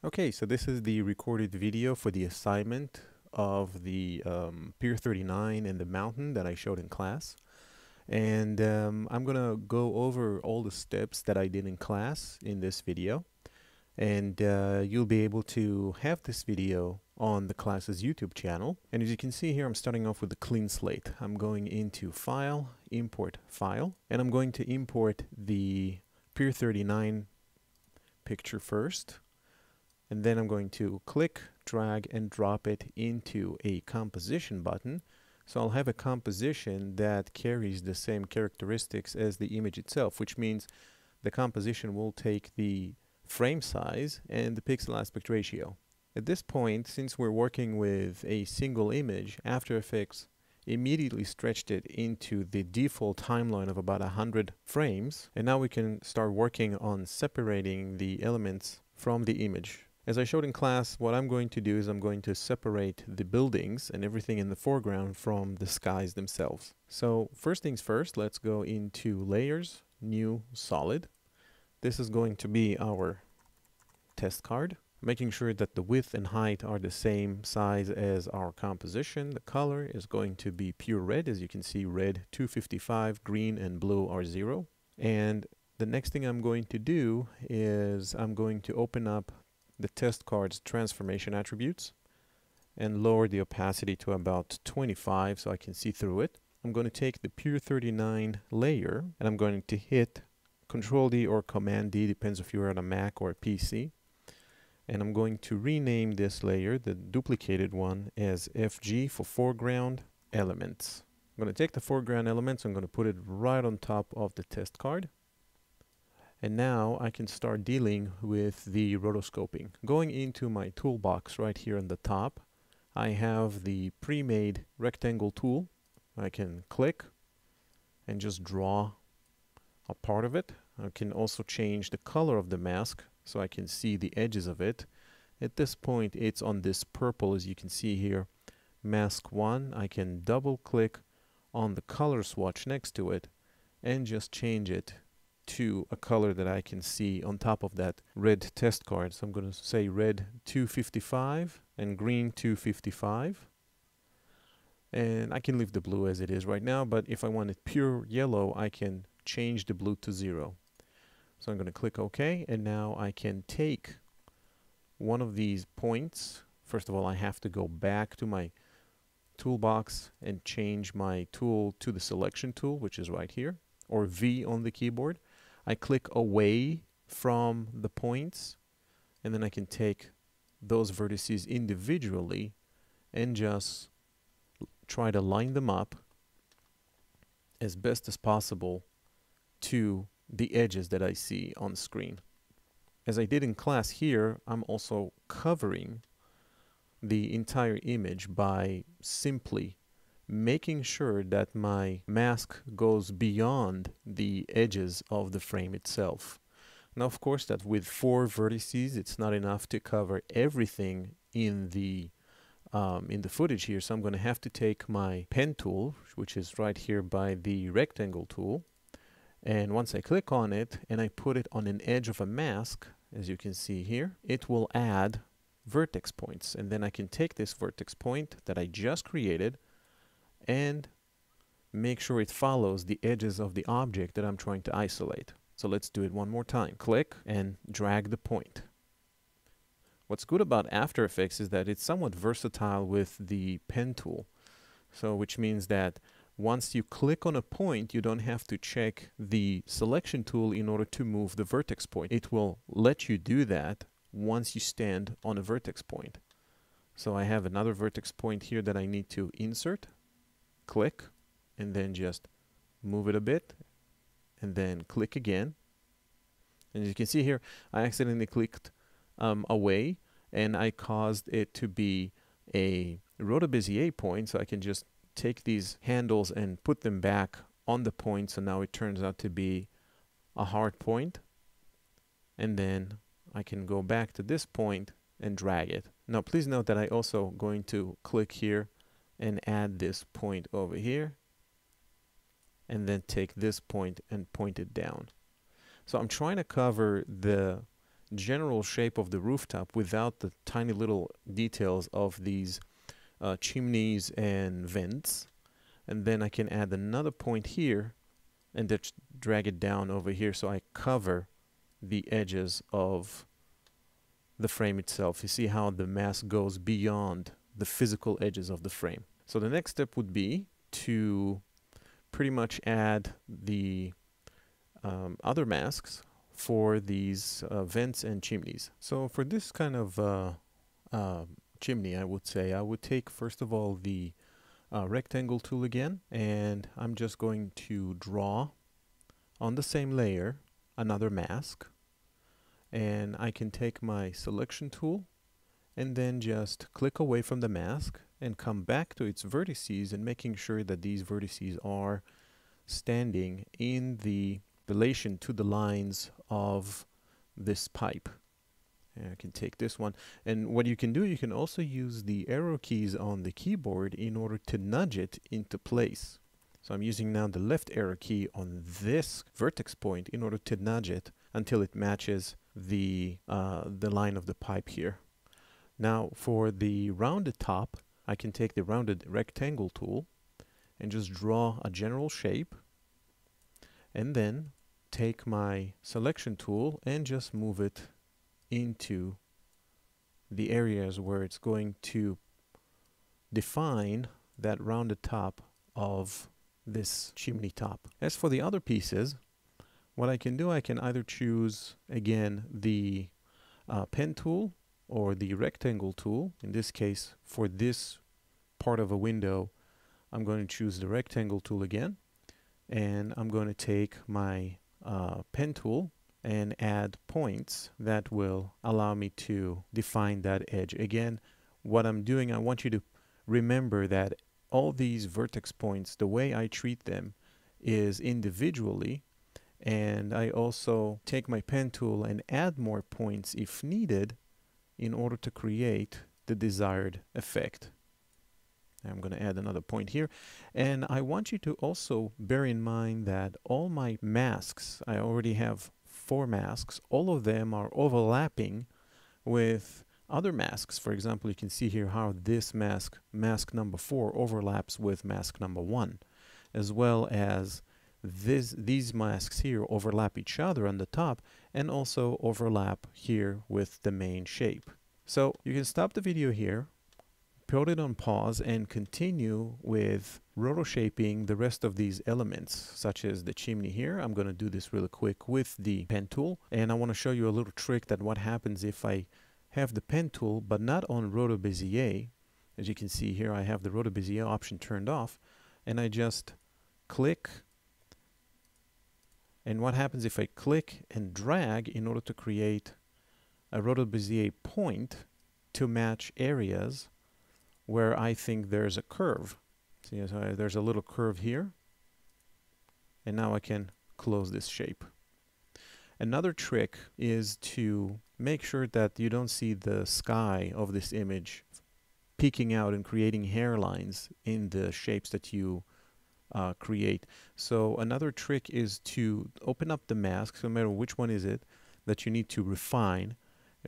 Okay, so this is the recorded video for the assignment of the Pier 39 and the mountain that I showed in class. And I'm going to go over all the steps that I did in class in this video. And you'll be able to have this video on the class's YouTube channel. And as you can see here, I'm starting off with a clean slate. I'm going into File, Import File, and I'm going to import the Pier 39 picture first. And then I'm going to click, drag, and drop it into a composition button. So I'll have a composition that carries the same characteristics as the image itself, which means the composition will take the frame size and the pixel aspect ratio. At this point, since we're working with a single image, After Effects immediately stretched it into the default timeline of about 100 frames. And now we can start working on separating the elements from the image. As I showed in class, what I'm going to do is I'm going to separate the buildings and everything in the foreground from the skies themselves. So first things first, let's go into Layers, New, Solid. This is going to be our test card, making sure that the width and height are the same size as our composition. The color is going to be pure red. As you can see, red 255, green and blue are 0. And the next thing I'm going to do is I'm going to open up the test card's transformation attributes and lower the opacity to about 25 so I can see through it. I'm going to take the Pier 39 layer and I'm going to hit Control D or Command D, depends if you're on a Mac or a PC. And I'm going to rename this layer, the duplicated one, as FG for foreground elements. I'm going to take the foreground elements, I'm going to put it right on top of the test card. And now I can start dealing with the rotoscoping. Going into my toolbox right here on the top, I have the pre-made rectangle tool. I can click and just draw a part of it. I can also change the color of the mask so I can see the edges of it. At this point, it's on this purple, as you can see here, mask 1. I can double click on the color swatch next to it and just change it to a color that I can see on top of that red test card. So I'm going to say red 255 and green 255. And I can leave the blue as it is right now, but if I want it pure yellow, I can change the blue to 0. So I'm going to click OK, and now I can take one of these points. First of all, I have to go back to my toolbox and change my tool to the selection tool, which is right here, or V on the keyboard. I click away from the points, and then I can take those vertices individually and just try to line them up as best as possible to the edges that I see on screen. As I did in class here, I'm also covering the entire image by simply making sure that my mask goes beyond the edges of the frame itself. Now, of course, that with 4 vertices, it's not enough to cover everything in the footage here. So I'm going to have to take my pen tool, which is right here by the rectangle tool. And once I click on it and I put it on an edge of a mask, as you can see here, it will add vertex points. And then I can take this vertex point that I just created and make sure it follows the edges of the object that I'm trying to isolate. So let's do it one more time. Click and drag the point. What's good about After Effects is that it's somewhat versatile with the pen tool. So which means that once you click on a point, you don't have to check the selection tool in order to move the vertex point. It will let you do that once you stand on a vertex point. So I have another vertex point here that I need to insert. Click and then just move it a bit and then click again. And as you can see here, I accidentally clicked away and I caused it to be a Roto-Bezier point, so I can just take these handles and put them back on the point, so now it turns out to be a hard point. And then I can go back to this point and drag it. Now please note that I also going to click here and add this point over here and then take this point and point it down. So I'm trying to cover the general shape of the rooftop without the tiny little details of these chimneys and vents. And then I can add another point here and just drag it down over here so I cover the edges of the frame itself. You see how the mask goes beyond the physical edges of the frame. So the next step would be to pretty much add the other masks for these vents and chimneys. So for this kind of chimney, I would say I would take first of all the rectangle tool again, and I'm just going to draw on the same layer another mask, and I can take my selection tool and then just click away from the mask and come back to its vertices and making sure that these vertices are standing in the relation to the lines of this pipe. And I can take this one, and what you can do, you can also use the arrow keys on the keyboard in order to nudge it into place. So I'm using now the left arrow key on this vertex point in order to nudge it until it matches the line of the pipe here. Now for the rounded top, I can take the rounded rectangle tool and just draw a general shape, and then take my selection tool and just move it into the areas where it's going to define that rounded top of this chimney top. As for the other pieces, what I can do, I can either choose again the pen tool or the rectangle tool. In this case, for this part of a window, I'm going to choose the rectangle tool again, and I'm going to take my pen tool and add points that will allow me to define that edge. Again, what I'm doing, I want you to remember that all these vertex points, the way I treat them is individually, and I also take my pen tool and add more points if needed in order to create the desired effect. I'm going to add another point here, and I want you to also bear in mind that all my masks, I already have 4 masks, all of them are overlapping with other masks. For example, you can see here how this mask number 4 overlaps with mask number 1, as well as these masks here overlap each other on the top and also overlap here with the main shape. So you can stop the video here, put it on pause, and continue with rotoshaping the rest of these elements, such as the chimney here. I'm going to do this really quick with the pen tool, and I want to show you a little trick that what happens if I have the pen tool but not on Roto Bezier. As you can see here, I have the Roto Bezier option turned off, and I just click, and what happens if I click and drag in order to create a Roto Bezier point to match areas where I think there's a curve. See, so there's a little curve here, and now I can close this shape. Another trick is to make sure that you don't see the sky of this image peeking out and creating hairlines in the shapes that you create. So another trick is to open up the mask, no matter which one is it, that you need to refine.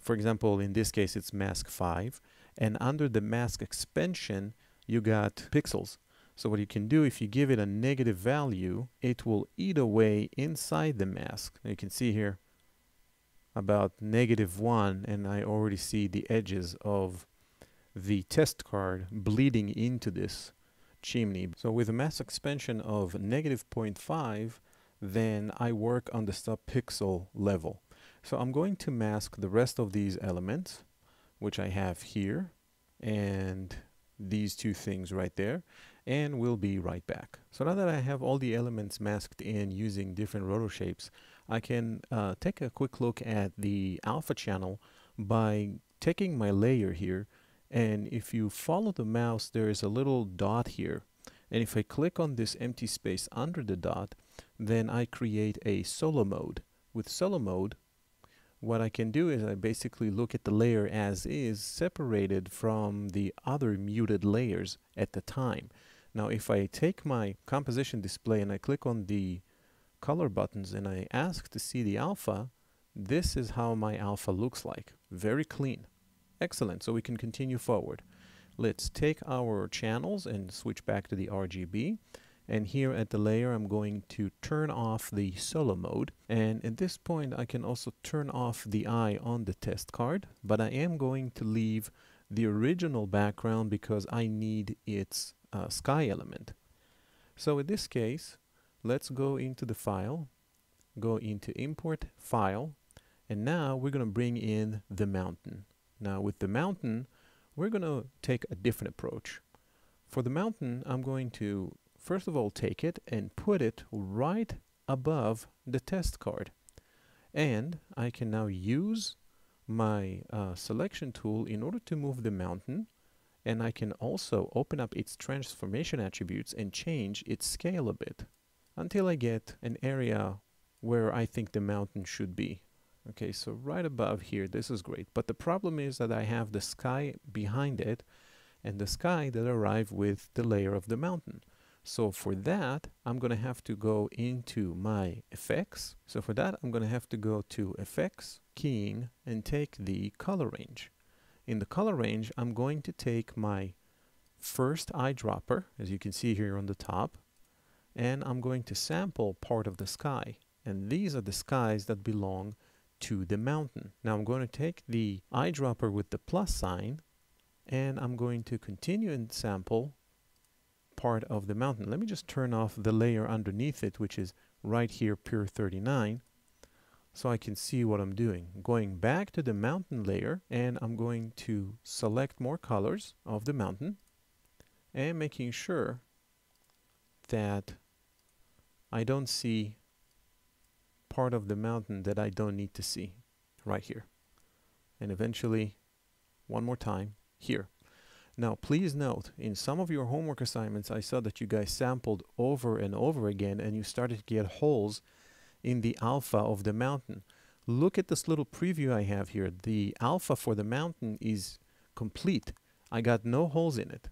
For example, in this case, it's mask 5. And under the mask expansion, you got pixels. So what you can do, if you give it a negative value, it will eat away inside the mask. You can see here about -1, and I already see the edges of the test card bleeding into this chimney. So with a mask expansion of -0.5, then I work on the sub-pixel level. So I'm going to mask the rest of these elements, which I have here, and these 2 things right there, and we'll be right back. So now that I have all the elements masked in using different roto shapes, I can take a quick look at the alpha channel by taking my layer here, and if you follow the mouse, there is a little dot here, and if I click on this empty space under the dot, then I create a solo mode. With solo mode, what I can do is I basically look at the layer as is, separated from the other muted layers at the time. Now if I take my composition display and I click on the color buttons and I ask to see the alpha, this is how my alpha looks like. Very clean. Excellent. So we can continue forward. Let's take our channels and switch back to the RGB. And here at the layer, I'm going to turn off the solo mode. And at this point, I can also turn off the eye on the test card, but I am going to leave the original background because I need its sky element. So in this case, let's go into the file, go into import file, and now we're going to bring in the mountain. Now with the mountain, we're going to take a different approach. For the mountain, I'm going to first of all take it and put it right above the test card. And I can now use my selection tool in order to move the mountain, and I can also open up its transformation attributes and change its scale a bit until I get an area where I think the mountain should be. Okay, so right above here, this is great. But the problem is that I have the sky behind it, and the sky that arrive with the layer of the mountain. So for that, I'm going to have to go into my effects. So for that, I'm going to have to go to effects, keying, and take the color range. In the color range, I'm going to take my first eyedropper, as you can see here on the top, and I'm going to sample part of the sky. And these are the skies that belong to the mountain. Now I'm going to take the eyedropper with the plus sign, and I'm going to continue and sample part of the mountain. Let me just turn off the layer underneath it, which is right here, pier39, so I can see what I'm doing. Going back to the mountain layer, and I'm going to select more colors of the mountain and making sure that I don't see part of the mountain that I don't need to see right here. And eventually, one more time, here. Now, please note, in some of your homework assignments, I saw that you guys sampled over and over again, and you started to get holes in the alpha of the mountain. Look at this little preview I have here. The alpha for the mountain is complete. I got no holes in it.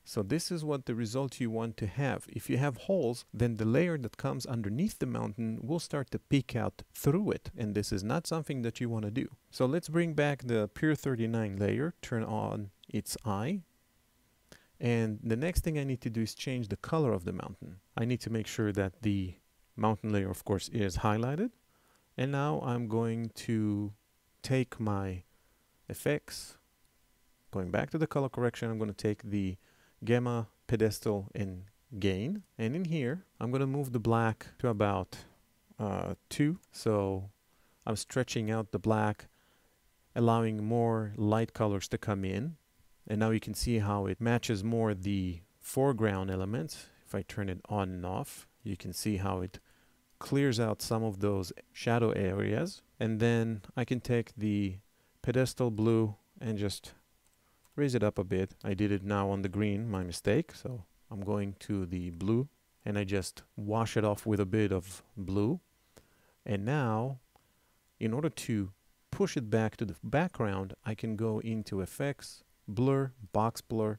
So this is what the result you want to have. If you have holes, then the layer that comes underneath the mountain will start to peek out through it, and this is not something that you want to do. So let's bring back the pier39 layer, turn on its eye, and the next thing I need to do is change the color of the mountain. I need to make sure that the mountain layer, of course, is highlighted. And now I'm going to take my effects, going back to the color correction, I'm going to take the gamma, pedestal, and gain. And in here, I'm going to move the black to about 2. So I'm stretching out the black, allowing more light colors to come in. And now you can see how it matches more the foreground elements. If I turn it on and off, you can see how it clears out some of those shadow areas. And then I can take the pedestal blue and just raise it up a bit. I did it now on the green, my mistake. So I'm going to the blue and I just wash it off with a bit of blue. And now, in order to push it back to the background, I can go into effects, blur, box blur,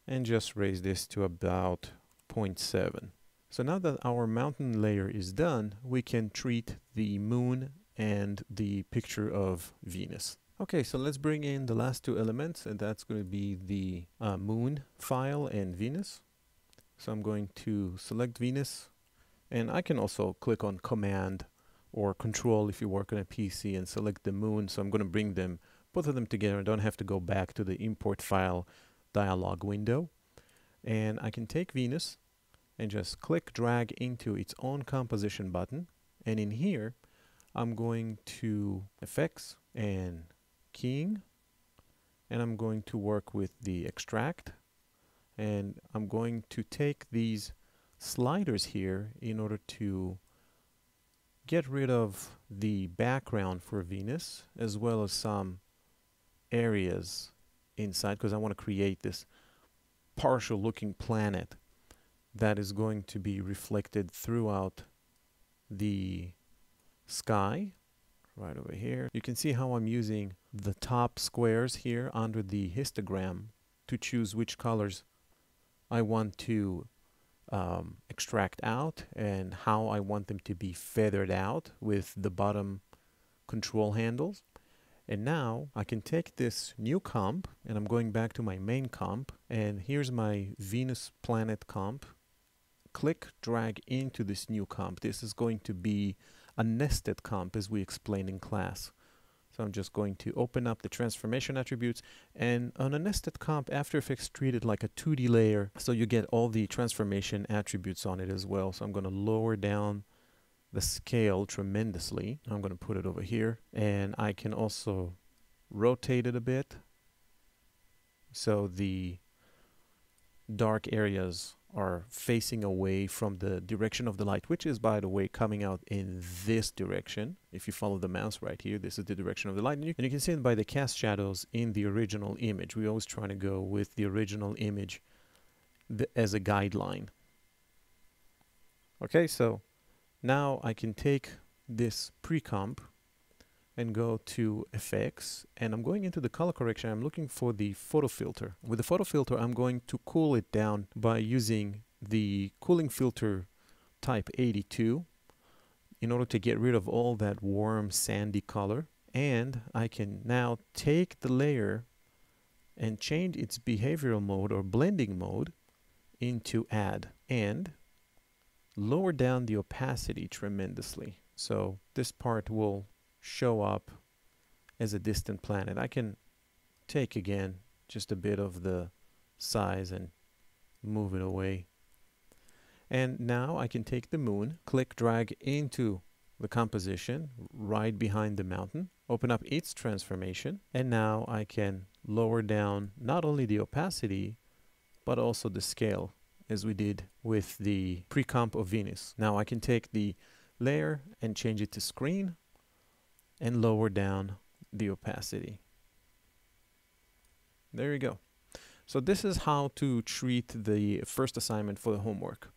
and just raise this to about 0.7. So now that our mountain layer is done, we can treat the moon and the picture of Venus. Okay, so let's bring in the last two elements, and that's going to be the moon file and Venus. So I'm going to select Venus, and I can also click on Command or Control if you work on a PC and select the moon. So I'm going to bring them, both of them together. I don't have to go back to the import file dialog window. And I can take Venus and just click drag into its own composition button. And in here, I'm going to effects and keying, and I'm going to work with the extract, and I'm going to take these sliders here in order to get rid of the background for Venus as well as some areas inside, because I want to create this partial looking planet that is going to be reflected throughout the sky. Right over here, you can see how I'm using the top squares here under the histogram to choose which colors I want to extract out and how I want them to be feathered out, with the bottom control handles. And now I can take this new comp, and I'm going back to my main comp, and here's my Venus planet comp. Click, drag into this new comp. This is going to be a nested comp as we explained in class. So I'm just going to open up the transformation attributes, and on a nested comp, After Effects treat it like a 2D layer, so you get all the transformation attributes on it as well. So I'm going to lower down the scale tremendously. I'm going to put it over here, and I can also rotate it a bit so the dark areas are facing away from the direction of the light, which is, by the way, coming out in this direction. If you follow the mouse right here, this is the direction of the light, and you can see it by the cast shadows in the original image. We always try to go with the original image as a guideline. Okay, so now I can take this pre-comp and go to effects, and I'm going into the color correction. I'm looking for the photo filter. With the photo filter, I'm going to cool it down by using the cooling filter type 82 in order to get rid of all that warm sandy color. And I can now take the layer and change its behavioral mode or blending mode into add, and lower down the opacity tremendously. So this part will show up as a distant planet. I can take again just a bit of the size and move it away. And now I can take the moon, click, drag into the composition right behind the mountain, open up its transformation, and now I can lower down not only the opacity but also the scale, as we did with the pre-comp of Venus. Now I can take the layer and change it to screen and lower down the opacity. There you go. So this is how to treat the first assignment for the homework.